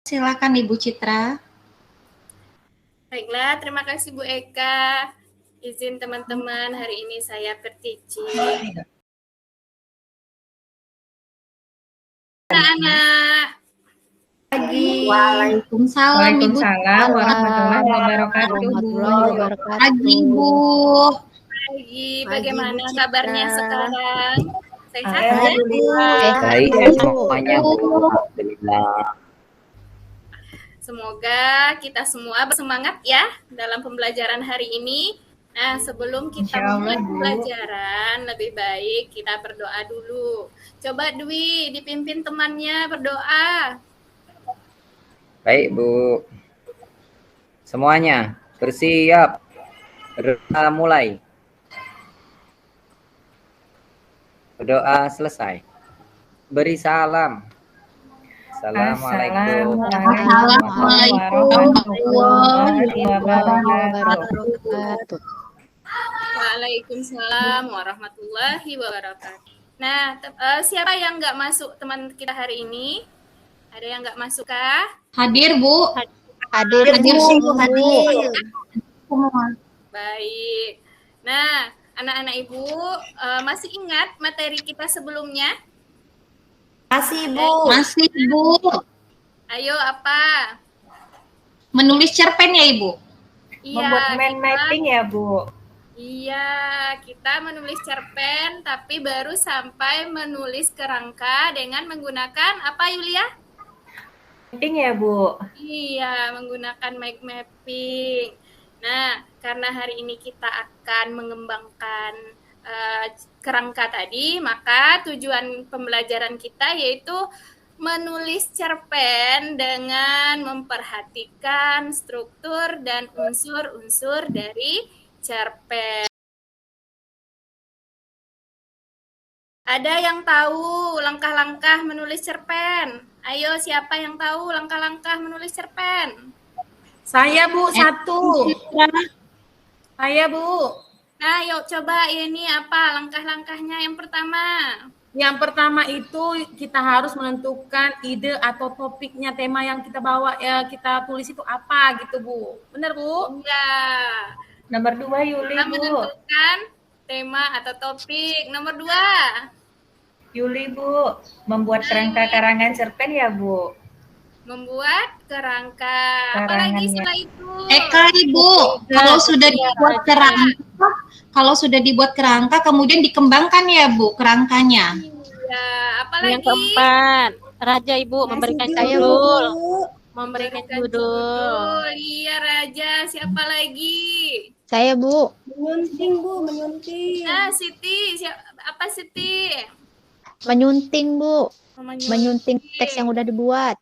Silakan Ibu Citra. Baiklah, terima kasih Bu Eka. Izin teman-teman, hari ini saya Pertici. Anak-anak. Waalaikumsalam Ibu. Warahmatullahi wabarakatuh. Pagi Bu. Pagi, bagaimana kabarnya sekarang? Sehat ya? Baik semuanya. Alhamdulillah. Semoga kita semua bersemangat ya dalam pembelajaran hari ini. Nah, sebelum kita mulai pembelajaran, lebih baik kita berdoa dulu. Coba Dwi dipimpin temannya berdoa. Baik Bu. Semuanya bersiap. Berdoa mulai. Berdoa selesai. Beri salam. Assalamualaikum warahmatullahi wabarakatuh. Waalaikumsalam warahmatullahi wabarakatuh. Nah, siapa yang nggak masuk teman kita hari ini? Ada yang nggak masuk kah? Hadir Bu. Hadir semua. Baik. Nah, anak-anak Ibu masih ingat materi kita sebelumnya? Masih Bu. Masih Bu. Ayo apa? Menulis cerpen ya Ibu? Iya. Membuat mind mapping ya Bu. Iya, kita menulis cerpen tapi baru sampai menulis kerangka dengan menggunakan apa Yulia? Mapping ya Bu. Iya, menggunakan mind mapping. Nah, karena hari ini kita akan mengembangkan kerangka tadi, maka tujuan pembelajaran kita yaitu menulis cerpen dengan memperhatikan struktur dan unsur-unsur dari cerpen. Ada yang tahu langkah-langkah menulis cerpen? Ayo, siapa yang tahu langkah-langkah menulis cerpen? Saya Bu, satu. Saya Bu. Nah, yuk coba ini apa langkah-langkahnya yang pertama? Yang pertama itu kita harus menentukan ide atau topiknya, tema yang kita bawa ya, kita tulis itu apa gitu Bu. Benar Bu? Iya. Nomor 2 Yuli Kita Bu. menentukan tema atau topik. Nomor 2. Yuli Bu, membuat kerangka karangan cerpen ya Bu. Membuat kerangka. Apalagi setelah itu? Eka Ibu, kalau sudah dibuat kerangka, kemudian dikembangkan ya Bu kerangkanya. Iya, apalagi? Yang keempat, Raja Ibu memberikan judul. Memberikan judul. Iya Raja, siapa lagi? Saya Bu. Menyunting Bu, menyunting. Nah, Siti, apa Siti? Menyunting Bu. Menyunting teks yang udah dibuat.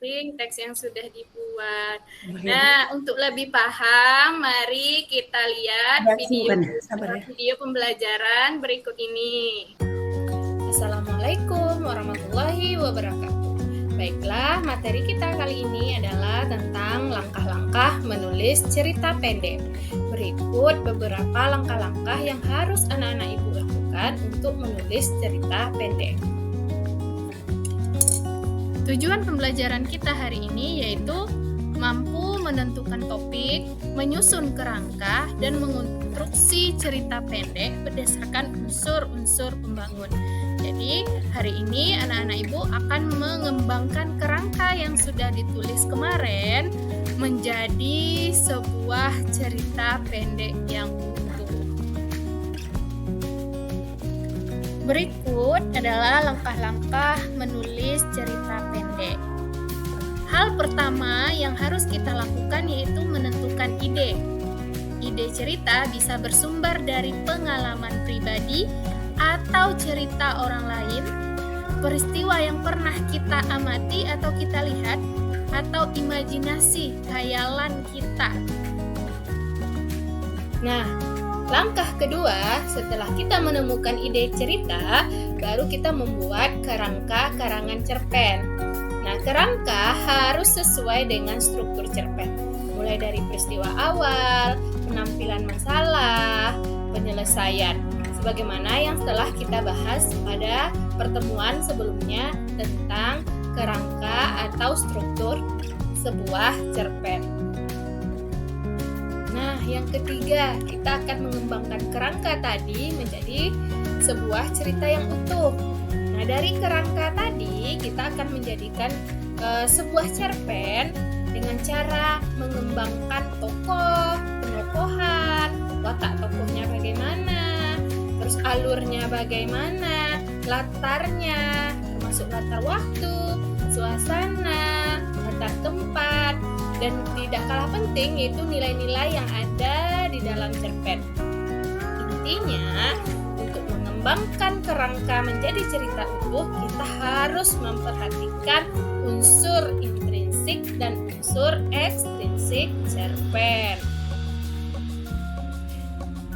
Teks yang sudah dibuat. Nah, untuk lebih paham, mari kita lihat video pembelajaran berikut ini. Assalamualaikum warahmatullahi wabarakatuh. Baiklah, materi kita kali ini adalah tentang langkah-langkah menulis cerita pendek. Berikut beberapa langkah-langkah yang harus anak-anak Ibu lakukan untuk menulis cerita pendek. Tujuan pembelajaran kita hari ini yaitu mampu menentukan topik, menyusun kerangka, dan mengonstruksi cerita pendek berdasarkan unsur-unsur pembangun. Jadi, hari ini anak-anak Ibu akan mengembangkan kerangka yang sudah ditulis kemarin menjadi sebuah cerita pendek yang utuh. Berikut adalah langkah-langkah menulis cerita pendek. Hal pertama yang harus kita lakukan yaitu menentukan ide. Ide cerita bisa bersumber dari pengalaman pribadi atau cerita orang lain, peristiwa yang pernah kita amati atau kita lihat, atau imajinasi khayalan kita. Nah, langkah kedua, setelah kita menemukan ide cerita, baru kita membuat kerangka karangan cerpen. Nah, kerangka harus sesuai dengan struktur cerpen, mulai dari peristiwa awal, penampilan masalah, penyelesaian, sebagaimana yang telah kita bahas pada pertemuan sebelumnya tentang kerangka atau struktur sebuah cerpen. Nah, yang ketiga, kita akan mengembangkan kerangka tadi menjadi sebuah cerita yang utuh. Nah, dari kerangka tadi, kita akan menjadikan sebuah cerpen dengan cara mengembangkan tokoh, penokohan, watak tokohnya bagaimana, terus alurnya bagaimana, latarnya, termasuk latar waktu, suasana, latar tempat, dan tidak kalah penting yaitu nilai-nilai yang ada di dalam cerpen. Intinya, untuk mengembangkan kerangka menjadi cerita utuh, kita harus memperhatikan unsur intrinsik dan unsur ekstrinsik cerpen.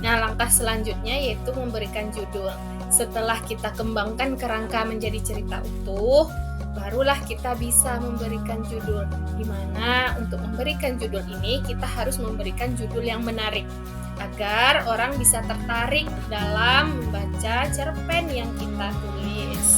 Nah, langkah selanjutnya yaitu memberikan judul. Setelah kita kembangkan kerangka menjadi cerita utuh, barulah kita bisa memberikan judul. Di mana untuk memberikan judul ini kita harus memberikan judul yang menarik agar orang bisa tertarik dalam membaca cerpen yang kita tulis.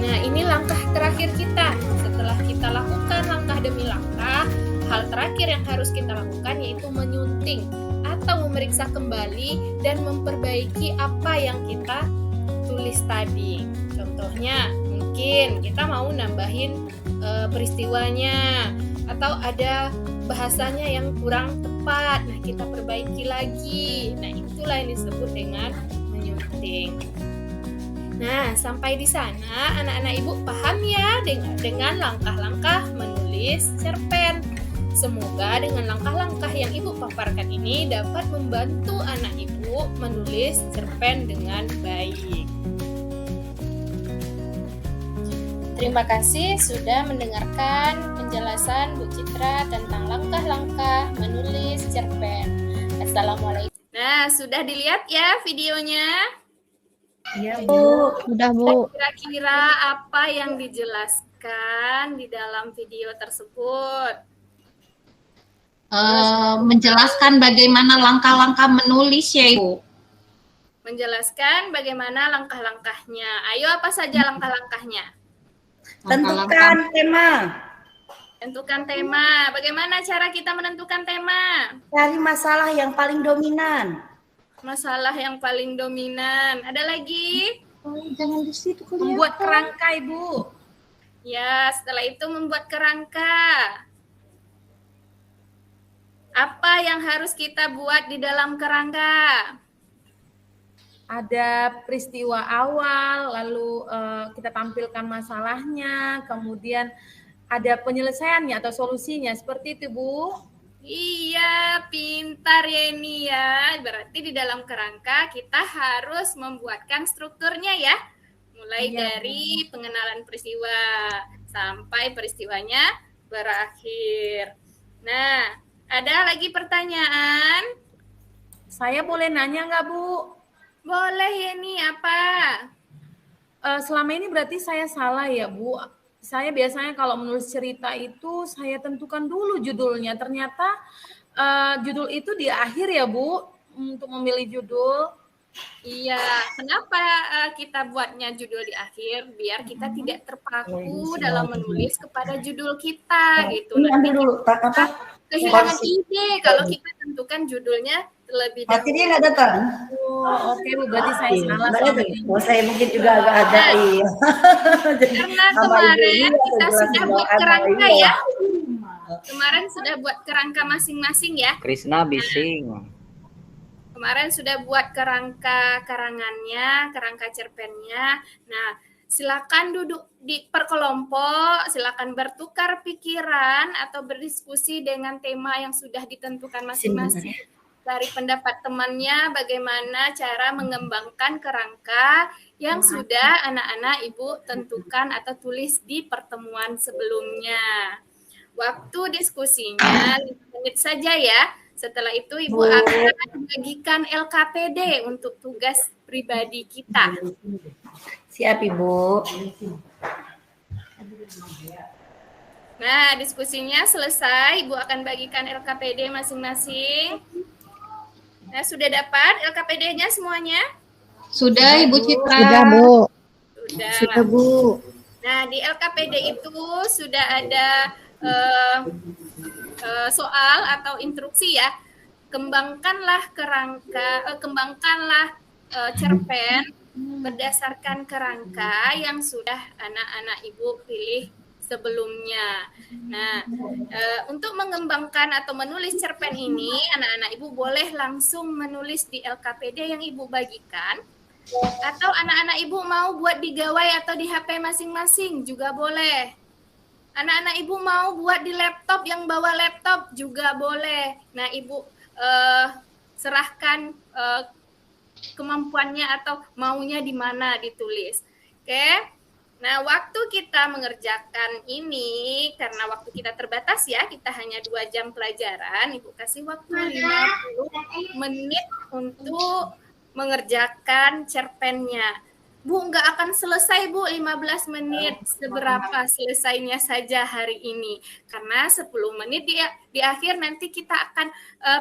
Nah, ini langkah terakhir kita. Setelah kita lakukan langkah demi langkah, hal terakhir yang harus kita lakukan yaitu menyunting atau memeriksa kembali dan memperbaiki apa yang kita tulis tadi. Contohnya, mungkin kita mau nambahin peristiwanya atau ada bahasanya yang kurang tepat. Nah, kita perbaiki lagi. Nah, itulah yang disebut dengan menyunting. Nah, sampai di sana anak-anak ibu paham ya dengan langkah-langkah menulis cerpen. Semoga dengan langkah-langkah yang ibu paparkan ini dapat membantu anak ibu menulis cerpen dengan baik. Terima kasih sudah mendengarkan penjelasan Bu Citra tentang langkah-langkah menulis cerpen. Assalamualaikum. Nah, sudah dilihat ya videonya? Iya, Bu. Sudah, Bu. Kira-kira apa yang dijelaskan di dalam video tersebut? Menjelaskan bagaimana langkah-langkah menulis ya Ibu. Menjelaskan bagaimana langkah-langkahnya. Ayo, apa saja langkah-langkahnya? Tentukan tema. Tentukan tema. Bagaimana cara kita menentukan tema? Cari masalah yang paling dominan. Masalah yang paling dominan. Ada lagi? Jangan di situ kelihatan. Membuat kerangka, Ibu. Ya, setelah itu membuat kerangka. Apa yang harus kita buat di dalam kerangka? Ada peristiwa awal, lalu kita tampilkan masalahnya, kemudian ada penyelesaiannya atau solusinya. Seperti itu, Bu. Iya, pintar ya ini ya. Berarti di dalam kerangka kita harus membuatkan strukturnya ya. Mulai dari pengenalan peristiwa sampai peristiwanya berakhir. Nah, ada lagi pertanyaan? Saya boleh nanya nggak, Bu? Boleh ya nih, apa? Selama ini berarti saya salah ya, Bu. Saya biasanya kalau menulis cerita itu saya tentukan dulu judulnya. Ternyata judul itu di akhir ya, Bu, untuk memilih judul. Iya, kenapa kita buatnya judul di akhir? Biar kita tidak terpaku dalam menulis kepada judul kita gitu. Nanti dulu, apa? Kehilangan ide kalau kita tentukan judulnya terlebih dahulu. Berarti dia nggak datang. Oh, oke, Bu, berarti saya salah. Oh, saya mungkin juga agak iya. Karena kemarin kita sudah buat kerangka ya. Kemarin sudah buat kerangka masing-masing ya. Krisna bising. Kemarin sudah buat kerangka karangannya, kerangka cerpennya. Nah, silakan duduk di perkelompok, silakan bertukar pikiran atau berdiskusi dengan tema yang sudah ditentukan masing-masing. Dari pendapat temannya, bagaimana cara mengembangkan kerangka yang sudah anak-anak ibu tentukan atau tulis di pertemuan sebelumnya. Waktu diskusinya 5 menit saja ya. Setelah itu ibu akan membagikan LKPD untuk tugas pribadi kita. Siap, Ibu. Nah, diskusinya selesai. Ibu akan bagikan LKPD masing-masing. Nah, sudah dapat LKPD-nya semuanya? Sudah Ibu Citra. Sudah, Bu. Sudah. Sudah, Bu. Nah, di LKPD itu sudah ada soal atau instruksi ya. Kembangkanlah cerpen berdasarkan kerangka yang sudah anak-anak Ibu pilih sebelumnya. Nah, untuk mengembangkan atau menulis cerpen ini, anak-anak Ibu boleh langsung menulis di LKPD yang Ibu bagikan, atau anak-anak Ibu mau buat di gawai atau di HP masing-masing juga boleh. Anak-anak Ibu mau buat di laptop, yang bawa laptop juga boleh. Nah, Ibu serahkan kemampuannya atau maunya di mana ditulis. Oke? Nah, waktu kita mengerjakan ini, karena waktu kita terbatas ya, kita hanya 2 jam pelajaran, Ibu kasih waktu 50 menit untuk mengerjakan cerpennya. Bu, nggak akan selesai Bu 15 menit, seberapa selesainya saja hari ini. Karena 10 menit di akhir nanti kita akan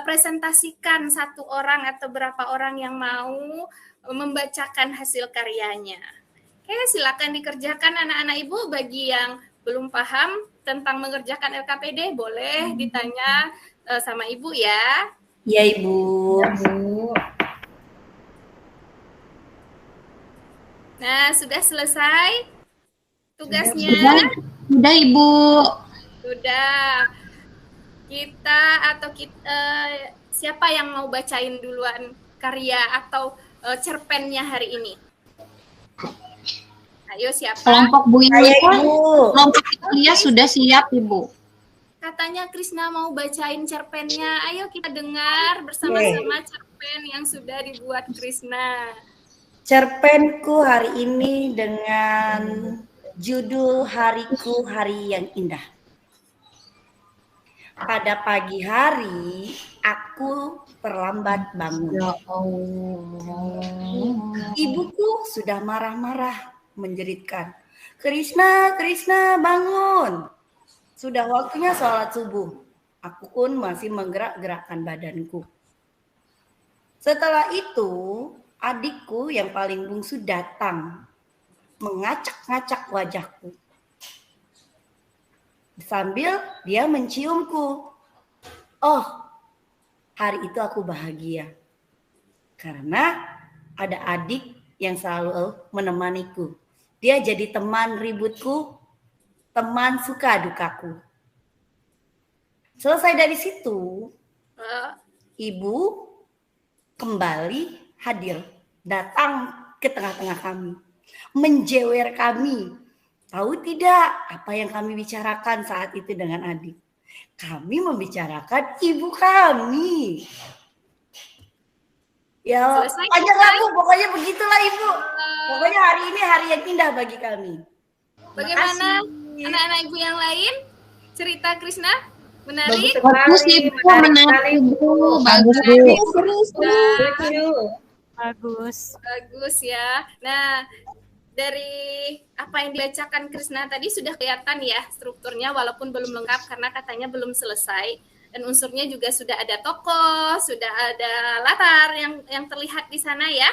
presentasikan 1 orang atau berapa orang yang mau membacakan hasil karyanya. Oke, silakan dikerjakan anak-anak Ibu. Bagi yang belum paham tentang mengerjakan LKPD, boleh ditanya sama Ibu ya. Iya, Ibu. Nah, sudah selesai tugasnya? Sudah, Ibu. Sudah. Siapa yang mau bacain duluan karya atau cerpennya hari ini? Ayo, siapa? Kelompok Bu Saya, Ibu. Ibu. Kelompok Italia sudah siap, Ibu. Katanya Krisna mau bacain cerpennya. Ayo kita dengar bersama-sama cerpen yang sudah dibuat Krisna. Cerpenku hari ini dengan judul Hariku Hari yang Indah. Pada pagi hari, aku terlambat bangun. Ya Allah. Ibuku sudah marah-marah, menjeritkan. Krisna, Krisna, bangun. Sudah waktunya sholat subuh. Aku pun masih menggerak-gerakkan badanku. Setelah itu, adikku yang paling bungsu datang, mengacak-ngacak wajahku. Sambil dia menciumku. Oh, hari itu aku bahagia. Karena ada adik yang selalu menemaniku. Dia jadi teman ributku, teman suka dukaku. Selesai dari situ, ibu kembali hadir, datang ke tengah-tengah kami, menjewer kami. Tahu tidak apa yang kami bicarakan saat itu dengan adik? Kami membicarakan ibu kami. Ya, panjang lah Bu, pokoknya begitulah Ibu. Pokoknya hari ini hari yang indah bagi kami. Bagaimana anak-anak Ibu yang lain? Cerita Krisna? Menarik? Bagus, Ibu. Menarik, Ibu. Bagus, Bagus. Bagus ya. Nah, dari apa yang dibacakan Krisna tadi sudah kelihatan ya strukturnya, walaupun belum lengkap karena katanya belum selesai. Dan unsurnya juga sudah ada tokoh, sudah ada latar yang terlihat di sana ya.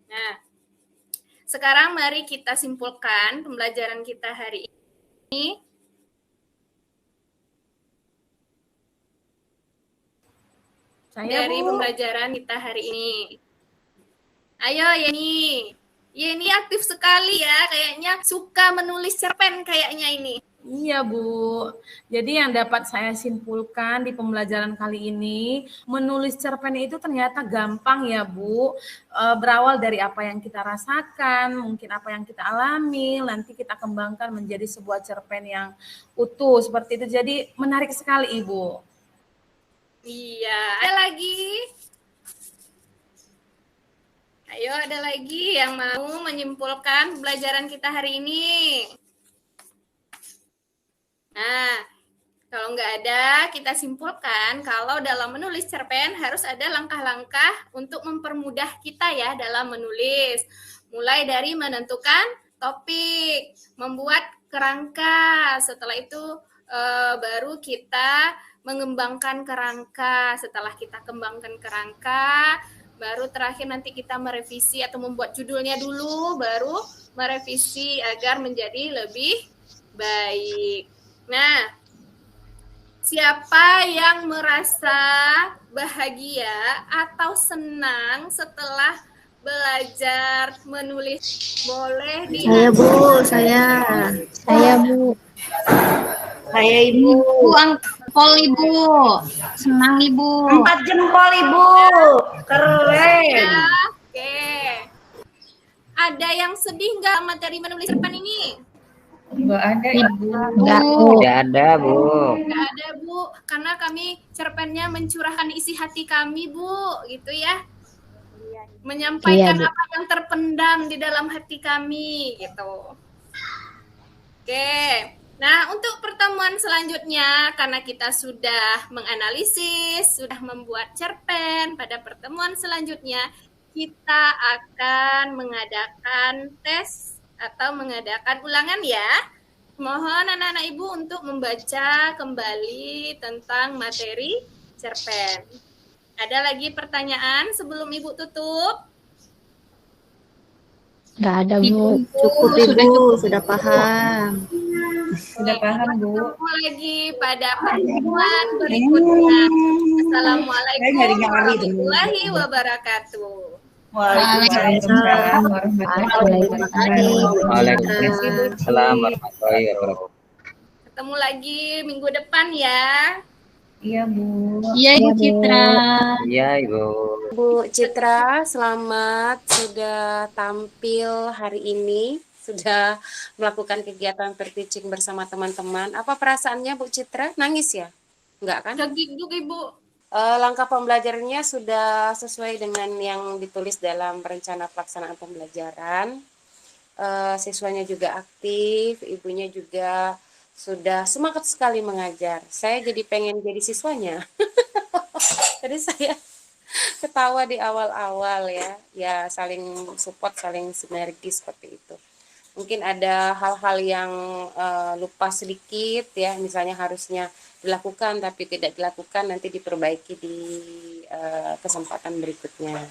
Nah, sekarang mari kita simpulkan pembelajaran kita hari ini. Dari pembelajaran kita hari ini. Ayo Yeni. Yeni aktif sekali ya, kayaknya suka menulis cerpen kayaknya ini. Iya Bu, jadi yang dapat saya simpulkan di pembelajaran kali ini, menulis cerpen itu ternyata gampang ya Bu, berawal dari apa yang kita rasakan, mungkin apa yang kita alami, nanti kita kembangkan menjadi sebuah cerpen yang utuh seperti itu, jadi menarik sekali Ibu. Iya, ada lagi? Ayo ada lagi yang mau menyimpulkan pembelajaran kita hari ini? Nah, kalau nggak ada, kita simpulkan kalau dalam menulis cerpen harus ada langkah-langkah untuk mempermudah kita ya dalam menulis. Mulai dari menentukan topik, membuat kerangka, setelah itu baru kita mengembangkan kerangka. Setelah kita kembangkan kerangka, Baru terakhir nanti kita merevisi atau membuat judulnya dulu, baru merevisi agar menjadi lebih baik. Nah, siapa yang merasa bahagia atau senang setelah belajar menulis? Boleh di Saya Bu, saya Bu. Saya Ibu. Ibu angpol Ibu. Senang Ibu. 4 jempol Ibu. Keren. Ya, oke. Ada yang sedih nggak materi menulis cerpen ini? Enggak, Tidak ada, Bu. Nggak ada, Bu. Karena kami cerpennya mencurahkan isi hati kami, Bu. Gitu ya. Menyampaikan Iya, Bu. apa yang terpendam di dalam hati kami. Gitu. Oke. Nah, untuk pertemuan selanjutnya, karena kita sudah menganalisis, sudah membuat cerpen, pada pertemuan selanjutnya, kita akan mengadakan tes atau mengadakan ulangan ya. Mohon anak-anak Ibu untuk membaca kembali tentang materi cerpen. Ada lagi pertanyaan sebelum Ibu tutup? Nggak ada Bu. Cukup Ibu, sudah paham. Sudah paham, Bu. Ketemu lagi pada pertemuan berikutnya. Assalamualaikum warahmatullahi wabarakatuh. Waalaikumsalam. Waalaikumsalam warahmatullahi wabarakatuh. Ketemu lagi minggu depan ya. Iya Ibu Citra. Iya, Ibu. Bu Citra, selamat sudah tampil hari ini, sudah melakukan kegiatan per-teaching bersama teman-teman. Apa perasaannya Bu Citra? Nangis ya? Enggak kan? Degduk Ibu. Langkah pembelajarannya sudah sesuai dengan yang ditulis dalam rencana pelaksanaan pembelajaran. Siswanya juga aktif, ibunya juga sudah semangat sekali mengajar. Saya jadi pengen jadi siswanya. Jadi saya ketawa di awal-awal ya saling support, saling sinergi seperti itu. Mungkin ada hal-hal yang lupa sedikit ya, misalnya harusnya dilakukan tapi tidak dilakukan, nanti diperbaiki di kesempatan berikutnya.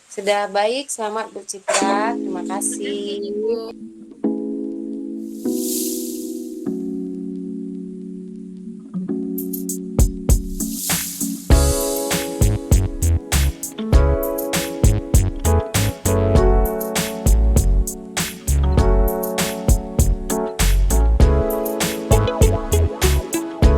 Sudah baik, selamat Bu Citra, terima kasih.